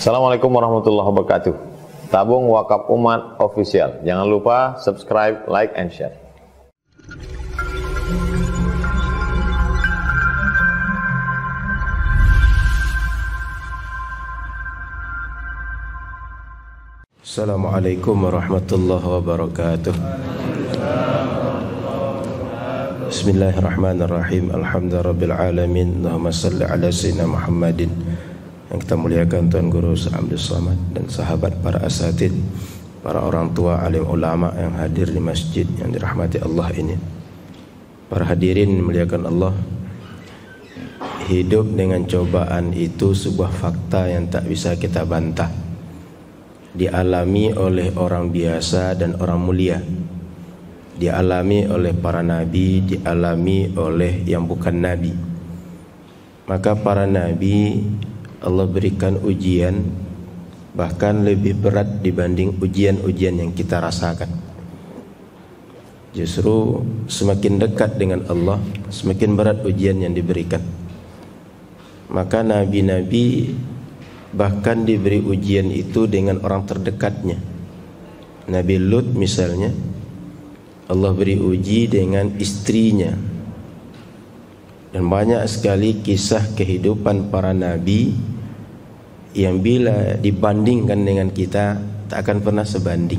Assalamualaikum warahmatullahi wabarakatuh. Tabung Wakaf Umat Official. Jangan lupa subscribe, like, and share. Assalamualaikum warahmatullahi wabarakatuh. Bismillahirrahmanirrahim. Alhamdulillahirabbil alamin. Allahumma shalli ala sayyidina Muhammadin. Yang kita muliakan Tuan Guru Abdul Somad dan sahabat para asatid, para orang tua, alim ulama yang hadir di masjid yang dirahmati Allah ini. Para hadirin muliakan Allah. Hidup dengan cobaan itu sebuah fakta yang tak bisa kita bantah. Dialami oleh orang biasa dan orang mulia, dialami oleh para nabi, dialami oleh yang bukan nabi. Maka para nabi Allah berikan ujian bahkan lebih berat dibanding ujian-ujian yang kita rasakan. Justru semakin dekat dengan Allah, semakin berat ujian yang diberikan. Maka nabi-nabi bahkan diberi ujian itu dengan orang terdekatnya. Nabi Lut misalnya, Allah beri uji dengan istrinya. Dan banyak sekali kisah kehidupan para nabi yang bila dibandingkan dengan kita tak akan pernah sebanding.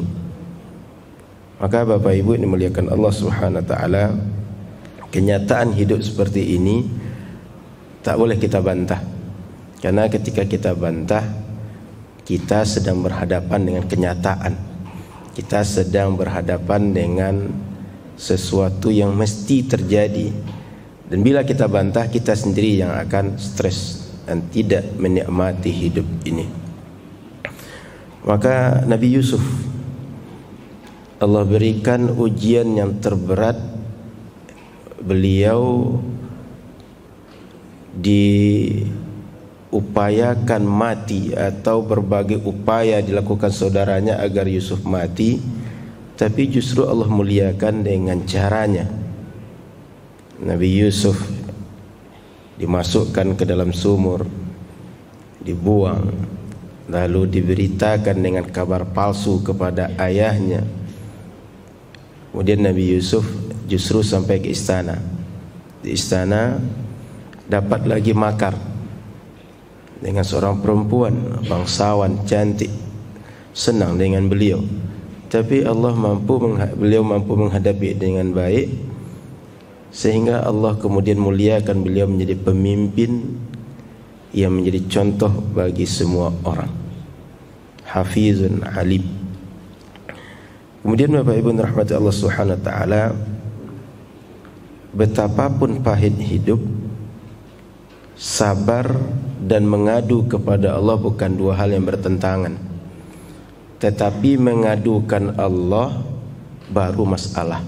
Maka Bapak Ibu dimuliakan Allah Subhanahu wa taala, kenyataan hidup seperti ini tak boleh kita bantah. Karena ketika kita bantah, kita sedang berhadapan dengan kenyataan. Kita sedang berhadapan dengan sesuatu yang mesti terjadi. Dan bila kita bantah, kita sendiri yang akan stres dan tidak menikmati hidup ini. Maka Nabi Yusuf, Allah berikan ujian yang terberat. Beliau diupayakan mati atau berbagai upaya dilakukan saudaranya agar Yusuf mati, tapi justru Allah muliakan dengan caranya. Nabi Yusuf dimasukkan ke dalam sumur, dibuang, lalu diberitakan dengan kabar palsu kepada ayahnya. Kemudian Nabi Yusuf justru sampai ke istana. Di istana dapat lagi makar dengan seorang perempuan bangsawan cantik, senang dengan beliau. Tapi beliau mampu menghadapi dengan baik, sehingga Allah kemudian muliakan beliau menjadi pemimpin yang menjadi contoh bagi semua orang. Hafizun alim. Kemudian Bapak Ibu rahmati Allah Subhanahu wa taala, betapapun pahit hidup, sabar dan mengadu kepada Allah bukan dua hal yang bertentangan. Tetapi mengadukan Allah baru masalah.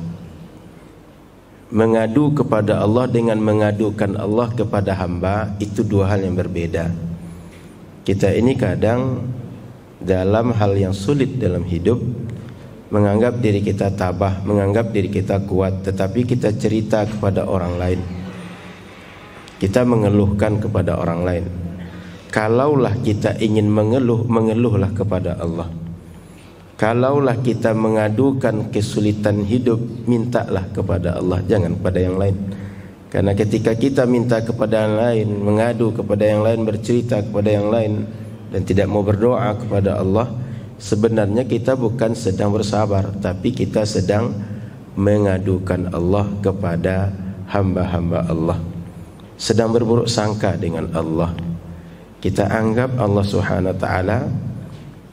Mengadu kepada Allah dengan mengadukan Allah kepada hamba itu dua hal yang berbeda. Kita ini kadang dalam hal yang sulit dalam hidup menganggap diri kita tabah, menganggap diri kita kuat, tetapi kita cerita kepada orang lain, kita mengeluhkan kepada orang lain. Kalaulah kita ingin mengeluh, mengeluhlah kepada Allah. Kalaulah kita mengadukan kesulitan hidup, mintalah kepada Allah, jangan kepada yang lain. Karena ketika kita minta kepada yang lain, mengadu kepada yang lain, bercerita kepada yang lain, dan tidak mau berdoa kepada Allah, sebenarnya kita bukan sedang bersabar, tapi kita sedang mengadukan Allah kepada hamba-hamba Allah, sedang berburuk sangka dengan Allah. Kita anggap Allah Subhanahu wa taala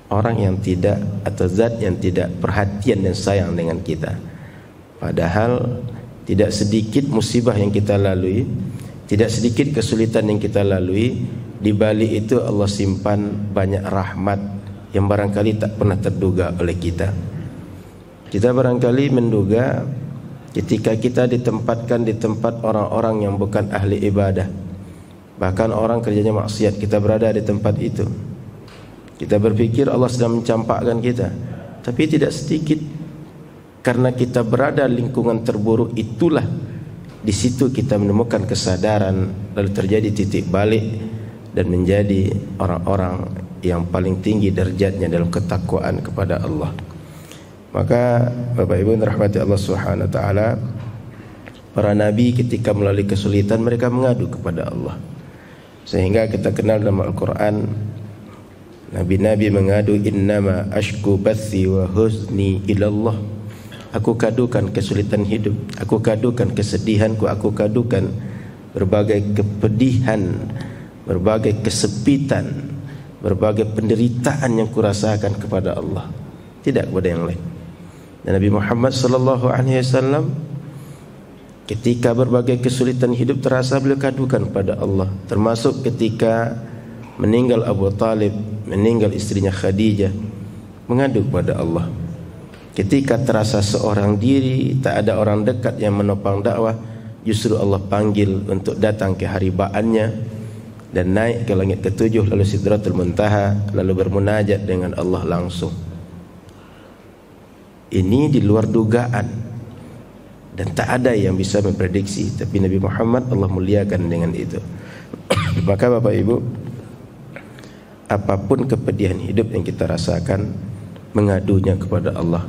orang yang tidak, atau zat yang tidak perhatian dan sayang dengan kita. Padahal tidak sedikit musibah yang kita lalui, tidak sedikit kesulitan yang kita lalui, di balik itu Allah simpan banyak rahmat yang barangkali tak pernah terduga oleh kita. Kita barangkali menduga ketika kita ditempatkan di tempat orang-orang yang bukan ahli ibadah, bahkan orang kerjanya maksiat, kita berada di tempat itu, kita berpikir Allah sedang mencampakkan kita. Tapi tidak sedikit karena kita berada lingkungan terburuk itulah, di situ kita menemukan kesadaran, lalu terjadi titik balik dan menjadi orang-orang yang paling tinggi derajatnya dalam ketakwaan kepada Allah. Maka Bapak Ibu dirahmati Allah Subhanahu wa taala, para nabi ketika melalui kesulitan mereka mengadu kepada Allah. Sehingga kita kenal dalam Al-Qur'an nabi-nabi mengadu, innama ashku bathi wa huzni ilallah. Aku kadukan kesulitan hidup, aku kadukan kesedihanku, aku kadukan berbagai kepedihan, berbagai kesepitan, berbagai penderitaan yang kurasakan kepada Allah, tidak kepada yang lain. Dan Nabi Muhammad sallallahu alaihi wasallam ketika berbagai kesulitan hidup terasa beliau kadukan pada Allah, termasuk ketika meninggal Abu Talib, meninggal istrinya Khadijah, mengadu kepada Allah. Ketika terasa seorang diri, tak ada orang dekat yang menopang dakwah, justru Allah panggil untuk datang ke haribaannya dan naik ke langit ketujuh, lalu Sidratul Muntaha, lalu bermunajat dengan Allah langsung. Ini di luar dugaan dan tak ada yang bisa memprediksi, tapi Nabi Muhammad Allah muliakan dengan itu. Maka Bapak Ibu, apapun kepedihan hidup yang kita rasakan, mengadunya kepada Allah.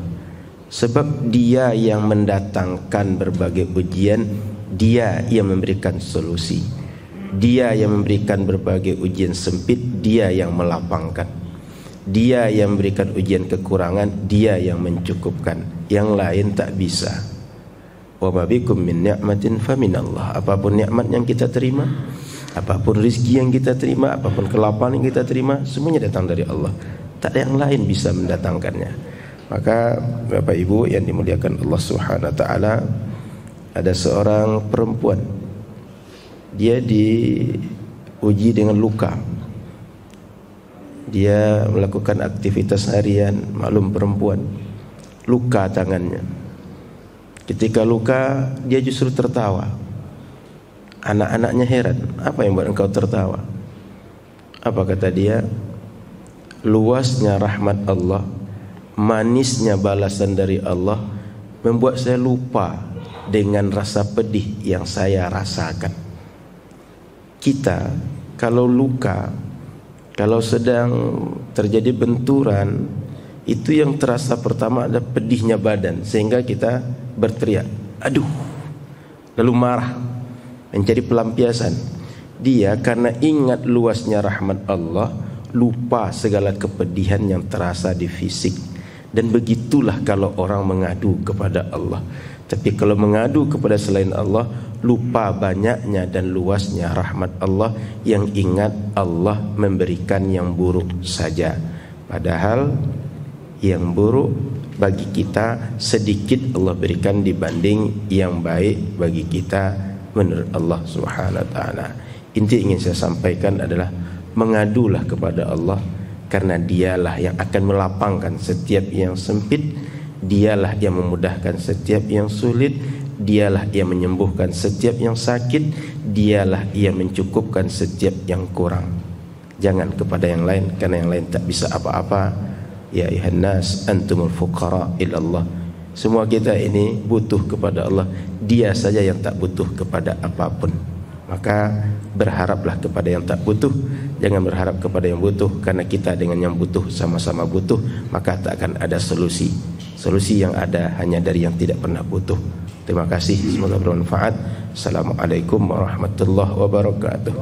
Sebab Dia yang mendatangkan berbagai ujian, Dia yang memberikan solusi, Dia yang memberikan berbagai ujian sempit, Dia yang melapangkan, Dia yang memberikan ujian kekurangan, Dia yang mencukupkan. Yang lain tak bisa. Wa ma bikum min ni'matin faminallah. Apapun nikmat yang kita terima, apapun rezeki yang kita terima, apapun kelapangan yang kita terima, semuanya datang dari Allah. Tak ada yang lain bisa mendatangkannya. Maka Bapak Ibu yang dimuliakan Allah Subhanahu wa taala, ada seorang perempuan, dia diuji dengan luka. Dia melakukan aktivitas harian, maklum perempuan, luka tangannya. Ketika luka, dia justru tertawa. Anak-anaknya heran, apa yang buat engkau tertawa? Apa kata dia? Luasnya rahmat Allah, manisnya balasan dari Allah membuat saya lupa dengan rasa pedih yang saya rasakan. Kita kalau luka, kalau sedang terjadi benturan, itu yang terasa pertama ada pedihnya badan, sehingga kita berteriak, aduh, lalu marah, mencari pelampiasan. Dia karena ingat luasnya rahmat Allah, lupa segala kepedihan yang terasa di fisik. Dan begitulah kalau orang mengadu kepada Allah. Tapi kalau mengadu kepada selain Allah, lupa banyaknya dan luasnya rahmat Allah, yang ingat Allah memberikan yang buruk saja. Padahal yang buruk bagi kita sedikit Allah berikan dibanding yang baik bagi kita menurut Allah Subhanahu wa taala. Inti ingin saya sampaikan adalah mengadulah kepada Allah, karena Dialah yang akan melapangkan setiap yang sempit, Dialah yang memudahkan setiap yang sulit, Dialah yang menyembuhkan setiap yang sakit, Dialah yang mencukupkan setiap yang kurang. Jangan kepada yang lain, karena yang lain tak bisa apa-apa. Ya ayuhan nas antumul fuqara ilallah. Semua kita ini butuh kepada Allah, Dia saja yang tak butuh kepada apapun. Maka berharaplah kepada yang tak butuh, jangan berharap kepada yang butuh, karena kita dengan yang butuh sama-sama butuh, maka tak akan ada solusi. Solusi yang ada hanya dari yang tidak pernah butuh. Terima kasih, semoga bermanfaat. Assalamualaikum warahmatullahi wabarakatuh.